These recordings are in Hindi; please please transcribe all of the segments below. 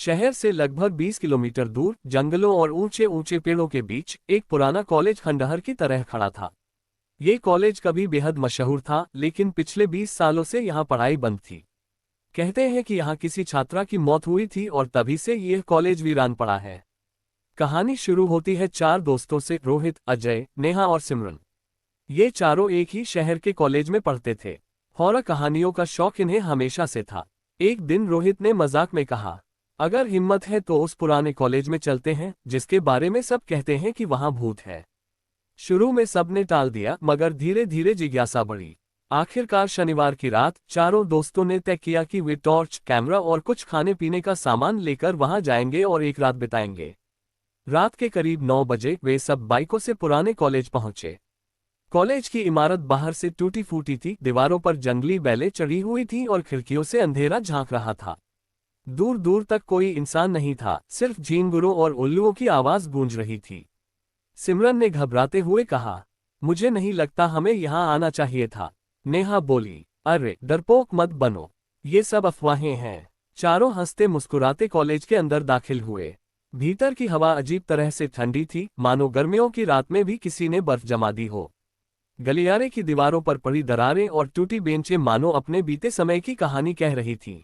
शहर से लगभग 20 किलोमीटर दूर जंगलों और ऊंचे ऊंचे पेड़ों के बीच एक पुराना कॉलेज खंडहर की तरह खड़ा था। ये कॉलेज कभी बेहद मशहूर था, लेकिन पिछले 20 सालों से यहाँ पढ़ाई बंद थी। कहते हैं कि यहाँ किसी छात्रा की मौत हुई थी और तभी से यह कॉलेज वीरान पड़ा है। कहानी शुरू होती है 4 दोस्तों से, रोहित, अजय, नेहा और सिमरन। ये चारों एक ही शहर के कॉलेज में पढ़ते थे। हॉरर कहानियों का शौक इन्हें हमेशा से था। एक दिन रोहित ने मजाक में कहा, अगर हिम्मत है तो उस पुराने कॉलेज में चलते हैं जिसके बारे में सब कहते हैं कि वहां भूत है। शुरू में सबने टाल दिया, मगर धीरे धीरे जिज्ञासा बढ़ी। आखिरकार शनिवार की रात चारों दोस्तों ने तय किया कि वे टॉर्च, कैमरा और कुछ खाने पीने का सामान लेकर वहां जाएंगे और एक रात बिताएंगे। रात के करीब 9 बजे वे सब बाइकों से पुराने कॉलेज पहुंचे। कॉलेज की इमारत बाहर से टूटी फूटी थी, दीवारों पर जंगली बेलें चढ़ी हुई थीं और खिड़कियों से अंधेरा झांक रहा था। दूर दूर तक कोई इंसान नहीं था, सिर्फ झींगुरों और उल्लुओं की आवाज गूंज रही थी। सिमरन ने घबराते हुए कहा, मुझे नहीं लगता हमें यहाँ आना चाहिए था। नेहा बोली, अरे डरपोक मत बनो, ये सब अफवाहें हैं। चारों हंसते मुस्कुराते कॉलेज के अंदर दाखिल हुए। भीतर की हवा अजीब तरह से ठंडी थी, मानो गर्मियों की रात में भी किसी ने बर्फ जमा दी हो। गलियारे की दीवारों पर पड़ी दरारें और टूटी बेंचें मानो अपने बीते समय की कहानी कह रही थीं।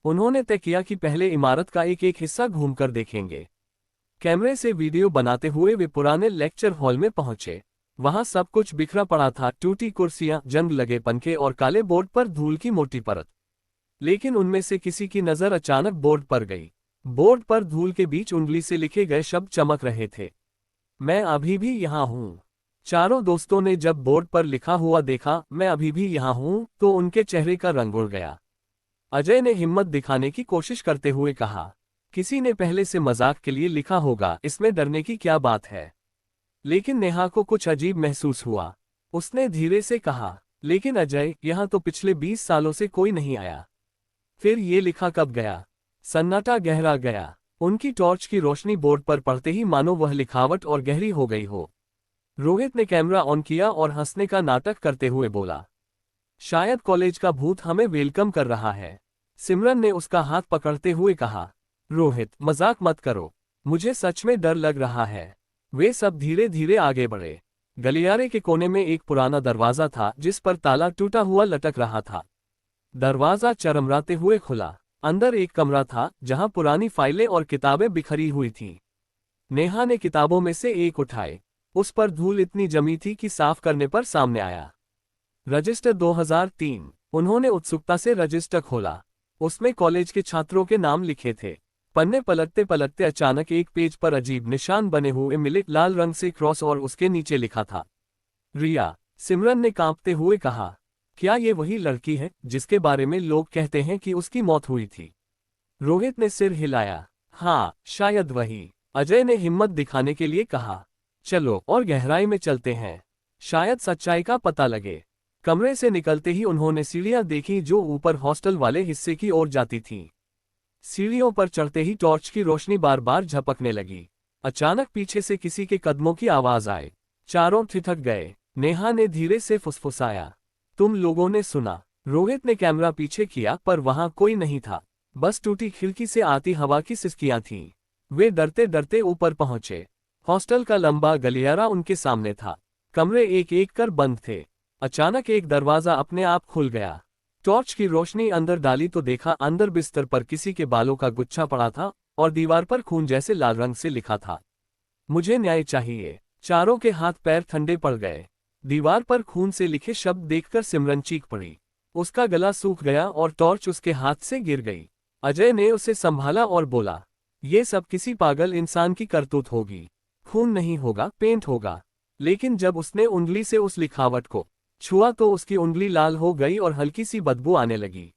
उन्होंने तय किया कि पहले इमारत का एक एक हिस्सा घूमकर देखेंगे। कैमरे से वीडियो बनाते हुए वे पुराने लेक्चर हॉल में पहुंचे। वहां सब कुछ बिखरा पड़ा था, टूटी कुर्सियां, जंग लगे पंखे और काले बोर्ड पर धूल की मोटी परत। लेकिन उनमें से किसी की नजर अचानक बोर्ड पर गई। बोर्ड पर धूल के बीच उंगली से लिखे गए शब्द चमक रहे थे, मैं अभी भी यहाँ हूँ। चारों दोस्तों ने जब बोर्ड पर लिखा हुआ देखा, मैं अभी भी यहाँ हूँ, तो उनके चेहरे का रंग उड़ गया। अजय ने हिम्मत दिखाने की कोशिश करते हुए कहा, किसी ने पहले से मजाक के लिए लिखा होगा, इसमें डरने की क्या बात है। लेकिन नेहा को कुछ अजीब महसूस हुआ। उसने धीरे से कहा, लेकिन अजय, यहाँ तो पिछले 20 सालों से कोई नहीं आया। फिर ये लिखा कब गया? सन्नाटा गहरा गया। उनकी टॉर्च की रोशनी बोर्ड पर पड़ते ही मानो वह लिखावट और गहरी हो गई हो। रोहित ने कैमरा ऑन किया और हंसने का नाटक करते हुए बोला, शायद कॉलेज का भूत हमें वेलकम कर रहा है। सिमरन ने उसका हाथ पकड़ते हुए कहा, रोहित, मजाक मत करो, मुझे सच में डर लग रहा है। वे सब धीरे धीरे आगे बढ़े। गलियारे के कोने में एक पुराना दरवाजा था जिस पर ताला टूटा हुआ लटक रहा था। दरवाजा चरमराते हुए खुला। अंदर एक कमरा था जहां पुरानी फाइलें और किताबें बिखरी हुई थीं। नेहा ने किताबों में से एक उठाई। उस पर धूल इतनी जमी थी कि साफ करने पर सामने आया, रजिस्टर 2003। उन्होंने उत्सुकता से रजिस्टर खोला। उसमें कॉलेज के छात्रों के नाम लिखे थे। पन्ने पलटते पलटते अचानक एक पेज पर अजीब निशान बने हुए मिले, लाल रंग से क्रॉस, और उसके नीचे लिखा था, रिया। सिमरन ने कांपते हुए कहा, क्या ये वही लड़की है जिसके बारे में लोग कहते हैं कि उसकी मौत हुई थी? रोहित ने सिर हिलाया, हाँ, शायद वही। अजय ने हिम्मत दिखाने के लिए कहा, चलो और गहराई में चलते हैं, शायद सच्चाई का पता लगे। कमरे से निकलते ही उन्होंने सीढ़ियां देखी जो ऊपर हॉस्टल वाले हिस्से की ओर जाती थीं। सीढ़ियों पर चढ़ते ही टॉर्च की रोशनी बार बार झपकने लगी। अचानक पीछे से किसी के कदमों की आवाज आई। चारों ठिठक गए। नेहा ने धीरे से फुसफुसाया, तुम लोगों ने सुना? रोहित ने कैमरा पीछे किया, पर वहां कोई नहीं था, बस टूटी खिड़की से आती हवा की सिसकियां थीं। वे डरते डरते ऊपर पहुंचे। हॉस्टल का लंबा गलियारा उनके सामने था। कमरे एक एक कर बंद थे। अचानक एक दरवाजा अपने आप खुल गया। टॉर्च की रोशनी अंदर डाली तो देखा, अंदर बिस्तर पर किसी के बालों का गुच्छा पड़ा था और दीवार पर खून जैसे लाल रंग से लिखा था, मुझे न्याय चाहिए। चारों के हाथ पैर ठंडे पड़ गए। दीवार पर खून से लिखे शब्द देखकर सिमरन चीख पड़ी। उसका गला सूख गया और टॉर्च उसके हाथ से गिर गई। अजय ने उसे संभाला और बोला, ये सब किसी पागल इंसान की करतूत होगी। खून नहीं होगा, पेंट होगा। लेकिन जब उसने उंगली से उस लिखावट को छुआ तो उसकी उंगली लाल हो गई और हल्की सी बदबू आने लगी।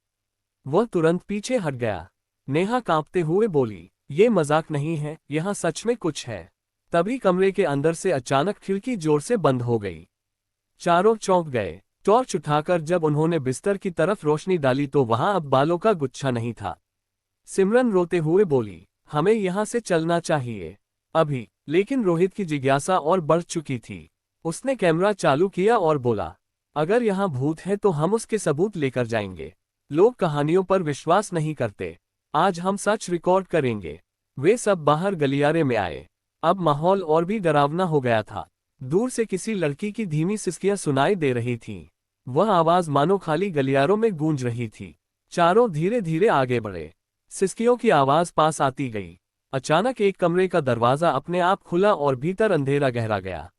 वह तुरंत पीछे हट गया। नेहा कांपते हुए बोली, ये मजाक नहीं है, यहाँ सच में कुछ है। तभी कमरे के अंदर से अचानक खिड़की जोर से बंद हो गई। चारों चौंक गए। टॉर्च उठाकर जब उन्होंने बिस्तर की तरफ रोशनी डाली तो वहां अब बालों का गुच्छा नहीं था। सिमरन रोते हुए बोली, हमें यहाँ से चलना चाहिए, अभी। लेकिन रोहित की जिज्ञासा और बढ़ चुकी थी। उसने कैमरा चालू किया और बोला, अगर यहाँ भूत है तो हम उसके सबूत लेकर जाएंगे। लोग कहानियों पर विश्वास नहीं करते, आज हम सच रिकॉर्ड करेंगे। वे सब बाहर गलियारे में आए। अब माहौल और भी डरावना हो गया था। दूर से किसी लड़की की धीमी सिसकियां सुनाई दे रही थीं। वह आवाज मानो खाली गलियारों में गूंज रही थी। चारों धीरे धीरे आगे बढ़े। सिसकियों की आवाज पास आती गई। अचानक एक कमरे का दरवाजा अपने आप खुला और भीतर अंधेरा गहरा गया।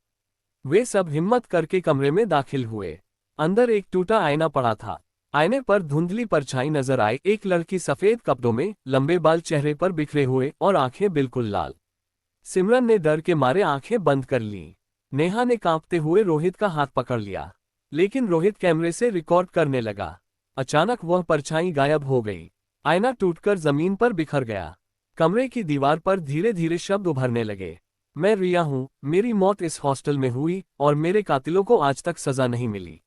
वे सब हिम्मत करके कमरे में दाखिल हुए। अंदर एक टूटा आईना पड़ा था। आईने पर धुंधली परछाई नजर आई। एक लड़की सफेद कपड़ों में, लंबे बाल चेहरे पर बिखरे हुए और आंखें बिल्कुल लाल। सिमरन ने डर के मारे आंखें बंद कर लीं। नेहा ने कांपते हुए रोहित का हाथ पकड़ लिया, लेकिन रोहित कैमरे से रिकॉर्ड करने लगा। अचानक वह परछाई गायब हो गई। आईना टूटकर जमीन पर बिखर गया। कमरे की दीवार पर धीरे धीरे शब्द उभरने लगे। मैं रिया हूं, मेरी मौत इस हॉस्टल में हुई और मेरे कातिलों को आज तक सजा नहीं मिली।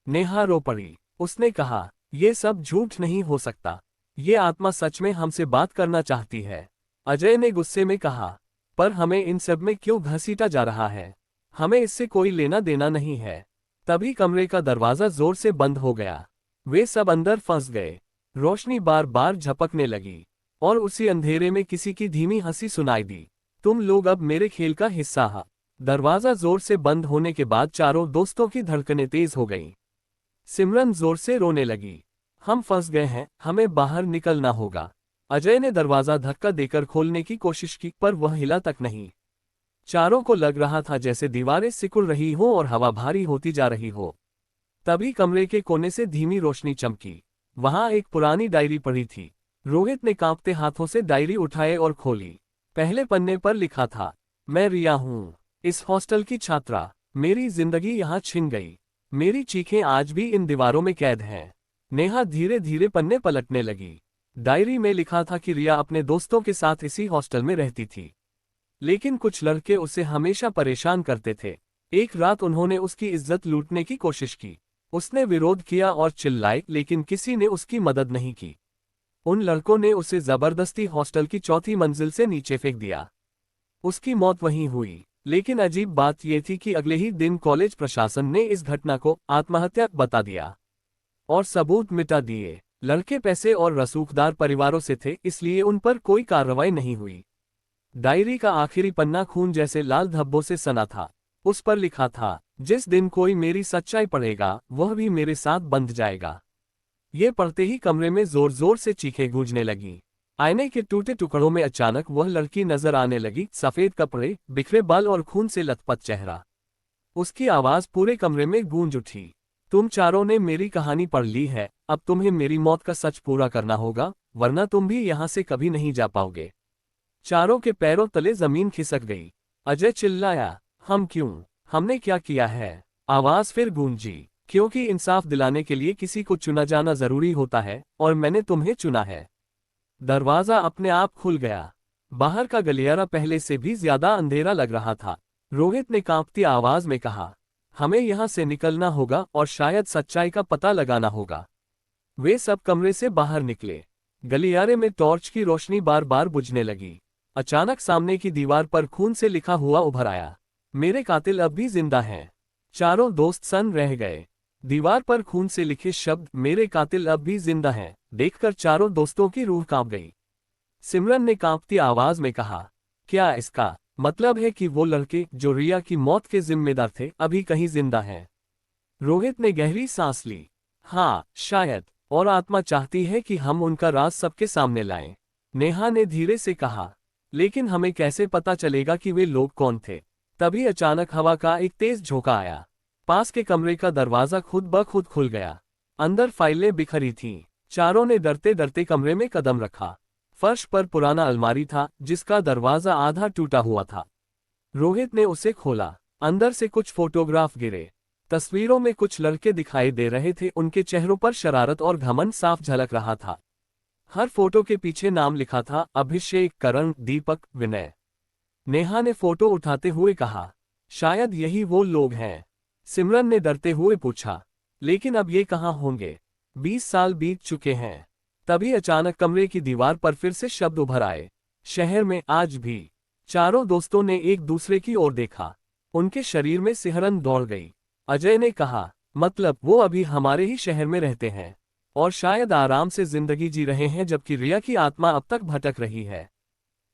नेहा रो पड़ी। उसने कहा, यह सब झूठ नहीं हो सकता। ये आत्मा सच में हमसे बात करना चाहती है। अजय ने गुस्से में कहा, पर हमें इन सब में क्यों घसीटा जा रहा है? हमें इससे कोई लेना देना नहीं है। तभी कमरे का दरवाजा जोर से बंद हो गया। वे सब अंदर फंस गए। रोशनी बार बार झपकने लगी और उसी अंधेरे में किसी की धीमी हंसी सुनाई दी। तुम लोग अब मेरे खेल का हिस्सा हो। दरवाजा जोर से बंद होने के बाद चारों दोस्तों की धड़कनें तेज हो गईं। सिमरन जोर से रोने लगी। हम फंस गए हैं, हमें बाहर निकलना होगा। अजय ने दरवाजा धक्का देकर खोलने की कोशिश की, पर वह हिला तक नहीं। चारों को लग रहा था जैसे दीवारें सिकुड़ रही हो और हवा भारी होती जा रही हो। तभी कमरे के कोने से धीमी रोशनी चमकी। वहां एक पुरानी डायरी पड़ी थी। रोहित ने कांपते हाथों से डायरी उठाए और खोली। पहले पन्ने पर लिखा था, मैं रिया हूं, इस हॉस्टल की छात्रा। मेरी जिंदगी यहाँ छिन गई। मेरी चीखें आज भी इन दीवारों में कैद हैं। नेहा धीरे धीरे पन्ने पलटने लगी। डायरी में लिखा था कि रिया अपने दोस्तों के साथ इसी हॉस्टल में रहती थी, लेकिन कुछ लड़के उसे हमेशा परेशान करते थे। एक रात उन्होंने उसकी इज्जत लूटने की कोशिश की। उसने विरोध किया और चिल्लाए, लेकिन किसी ने उसकी मदद नहीं की। उन लड़कों ने उसे जबरदस्ती हॉस्टल की चौथी मंजिल से नीचे फेंक दिया। उसकी मौत वहीं हुई। लेकिन अजीब बात यह थी कि अगले ही दिन कॉलेज प्रशासन ने इस घटना को आत्महत्या बता दिया और सबूत मिटा दिए। लड़के पैसे और रसूखदार परिवारों से थे, इसलिए उन पर कोई कार्रवाई नहीं हुई। डायरी का आखिरी पन्ना खून जैसे लाल धब्बों से सना था। उस पर लिखा था, जिस दिन कोई मेरी सच्चाई पढ़ेगा वह भी मेरे साथ बंध जाएगा। ये पढ़ते ही कमरे में जोर जोर से चीखें गूंजने लगीं। आईने के टूटे टुकड़ों में अचानक वह लड़की नजर आने लगी, सफेद कपड़े, बिखरे बाल और खून से लथपथ चेहरा। उसकी आवाज पूरे कमरे में गूंज उठी। तुम चारों ने मेरी कहानी पढ़ ली है, अब तुम्हें मेरी मौत का सच पूरा करना होगा, वरना तुम भी यहाँ से कभी नहीं जा पाओगे। चारों के पैरों तले जमीन खिसक गई। अजय चिल्लाया, हम क्यों? हमने क्या किया है? आवाज फिर गूंजी, क्योंकि इंसाफ दिलाने के लिए किसी को चुना जाना जरूरी होता है, और मैंने तुम्हें चुना है। दरवाजा अपने आप खुल गया। बाहर का गलियारा पहले से भी ज्यादा अंधेरा लग रहा था। रोहित ने कांपती आवाज में कहा, हमें यहाँ से निकलना होगा और शायद सच्चाई का पता लगाना होगा। वे सब कमरे से बाहर निकले। गलियारे में टॉर्च की रोशनी बार बार बुझने लगी। अचानक सामने की दीवार पर खून से लिखा हुआ उभर आया, मेरे कातिल अब भी जिंदा हैं। चारों दोस्त सन्न रह गए। दीवार पर खून से लिखे शब्द, मेरे कातिल अब भी जिंदा हैं, देखकर चारों दोस्तों की रूह कांप गई। सिमरन ने कांपती आवाज में कहा, क्या इसका मतलब है कि वो लड़के जो रिया की मौत के जिम्मेदार थे अभी कहीं जिंदा हैं? रोहित ने गहरी सांस ली। हाँ, शायद, और आत्मा चाहती है कि हम उनका राज सबके सामने लाएं। नेहा ने धीरे से कहा, लेकिन हमें कैसे पता चलेगा कि वे लोग कौन थे? तभी अचानक हवा का एक तेज झोंका आया। पास के कमरे का दरवाजा खुद ब खुद खुल गया। अंदर फाइलें बिखरी थीं। चारों ने डरते डरते कमरे में कदम रखा। फर्श पर पुराना अलमारी था, जिसका दरवाजा आधा टूटा हुआ था। रोहित ने उसे खोला। अंदर से कुछ फोटोग्राफ गिरे। तस्वीरों में कुछ लड़के दिखाई दे रहे थे, उनके चेहरों पर शरारत और घमंड साफ झलक रहा था। हर फोटो के पीछे नाम लिखा था, अभिषेक, करण, दीपक, विनय। नेहा ने फोटो उठाते हुए कहा, शायद यही वो लोग हैं। सिमरन ने डरते हुए पूछा, लेकिन अब ये कहाँ होंगे? 20 साल बीत चुके हैं। तभी अचानक कमरे की दीवार पर फिर से शब्द उभर आए, शहर में आज भी। चारों दोस्तों ने एक दूसरे की ओर देखा। उनके शरीर में सिहरन दौड़ गई। अजय ने कहा, मतलब वो अभी हमारे ही शहर में रहते हैं? और शायद आराम से जिंदगी जी रहे हैं, जबकि रिया की आत्मा अब तक भटक रही है।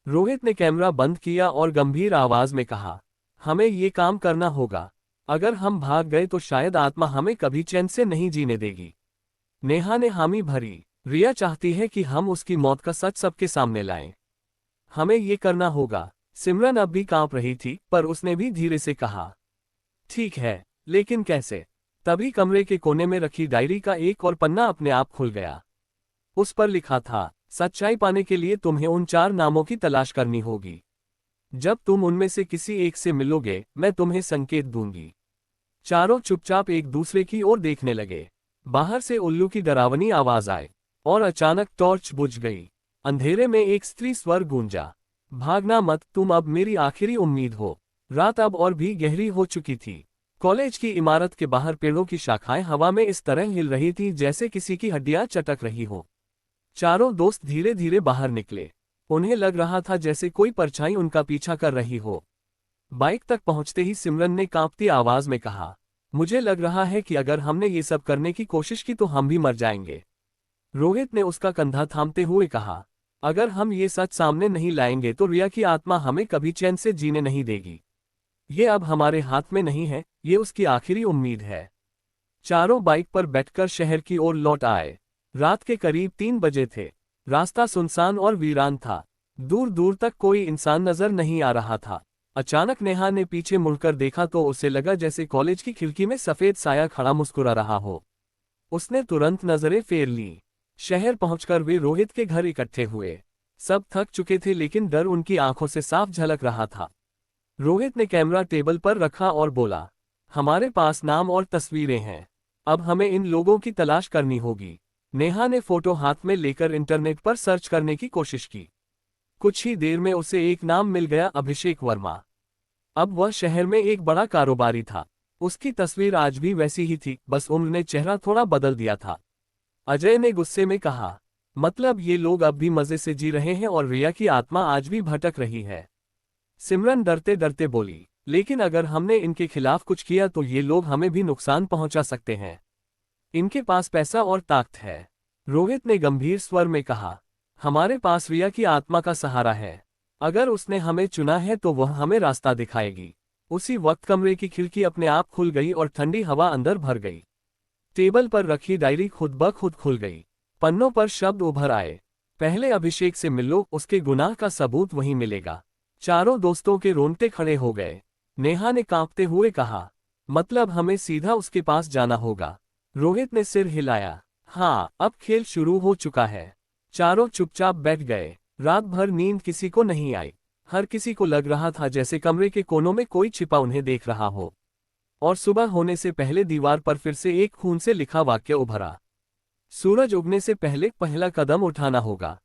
रोहित ने कैमरा बंद किया और गंभीर आवाज में कहा, हमें ये काम करना होगा। अगर हम भाग गए तो शायद आत्मा हमें कभी चैन से नहीं जीने देगी। नेहा ने हामी भरी। रिया चाहती है कि हम उसकी मौत का सच सबके सामने लाएं। हमें ये करना होगा। सिमरन अब भी कांप रही थी, पर उसने भी धीरे से कहा, ठीक है, लेकिन कैसे? तभी कमरे के कोने में रखी डायरी का एक और पन्ना अपने आप खुल गया। उस पर लिखा था, सच्चाई पाने के लिए तुम्हें उन 4 नामों की तलाश करनी होगी। जब तुम उनमें से किसी एक से मिलोगे, मैं तुम्हें संकेत दूंगी। चारों चुपचाप एक दूसरे की ओर देखने लगे। बाहर से उल्लू की डरावनी आवाज आई और अचानक टॉर्च बुझ गई। अंधेरे में एक स्त्री स्वर गूंजा, भागना मत, तुम अब मेरी आखिरी उम्मीद हो। रात अब और भी गहरी हो चुकी थी। कॉलेज की इमारत के बाहर पेड़ों की शाखाएं हवा में इस तरह हिल रही थी जैसे किसी की हड्डियां चटक रही हो। चारों दोस्त धीरे धीरे बाहर निकले। उन्हें लग रहा था जैसे कोई परछाई उनका पीछा कर रही हो। बाइक तक पहुंचते ही सिमरन ने कांपती आवाज में कहा, मुझे लग रहा है कि अगर हमने ये सब करने की कोशिश की तो हम भी मर जाएंगे। रोहित ने उसका कंधा थामते हुए कहा, अगर हम ये सच सामने नहीं लाएंगे तो रिया की आत्मा हमें कभी चैन से जीने नहीं देगी। ये अब हमारे हाथ में नहीं है, ये उसकी आखिरी उम्मीद है। चारों बाइक पर बैठकर शहर की ओर लौट आए। रात के करीब 3 बजे थे। रास्ता सुनसान और वीरान था। दूर दूर तक कोई इंसान नजर नहीं आ रहा था। अचानक नेहा ने पीछे मुड़कर देखा तो उसे लगा जैसे कॉलेज की खिड़की में सफेद साया खड़ा मुस्कुरा रहा हो। उसने तुरंत नजरें फेर ली। शहर पहुंचकर वे रोहित के घर इकट्ठे हुए। सब थक चुके थे, लेकिन डर उनकी आंखों से साफ झलक रहा था। रोहित ने कैमरा टेबल पर रखा और बोला, हमारे पास नाम और तस्वीरें हैं। अब हमें इन लोगों की तलाश करनी होगी। नेहा ने फोटो हाथ में लेकर इंटरनेट पर सर्च करने की कोशिश की। कुछ ही देर में उसे एक नाम मिल गया, अभिषेक वर्मा। अब वह शहर में एक बड़ा कारोबारी था। उसकी तस्वीर आज भी वैसी ही थी, बस उम्र ने चेहरा थोड़ा बदल दिया था। अजय ने गुस्से में कहा, मतलब ये लोग अब भी मजे से जी रहे हैं और रिया की आत्मा आज भी भटक रही है। सिमरन डरते डरते बोली, लेकिन अगर हमने इनके खिलाफ कुछ किया तो ये लोग हमें भी नुकसान पहुंचा सकते हैं। इनके पास पैसा और ताकत है। रोहित ने गंभीर स्वर में कहा, हमारे पास रिया की आत्मा का सहारा है। अगर उसने हमें चुना है तो वह हमें रास्ता दिखाएगी। उसी वक्त कमरे की खिड़की अपने आप खुल गई और ठंडी हवा अंदर भर गई। टेबल पर रखी डायरी खुद ब खुद खुल गई। पन्नों पर शब्द उभर आए, पहले अभिषेक से मिलो, उसके गुनाह का सबूत वहीं मिलेगा। चारों दोस्तों के रोंगटे खड़े हो गए। नेहा ने कांपते हुए कहा, मतलब हमें सीधा उसके पास जाना होगा। रोहित ने सिर हिलाया, हाँ, अब खेल शुरू हो चुका है। चारों चुपचाप बैठ गए। रात भर नींद किसी को नहीं आई। हर किसी को लग रहा था जैसे कमरे के कोनों में कोई छिपा उन्हें देख रहा हो। और सुबह होने से पहले दीवार पर फिर से एक खून से लिखा वाक्य उभरा, सूरज उगने से पहले पहला कदम उठाना होगा।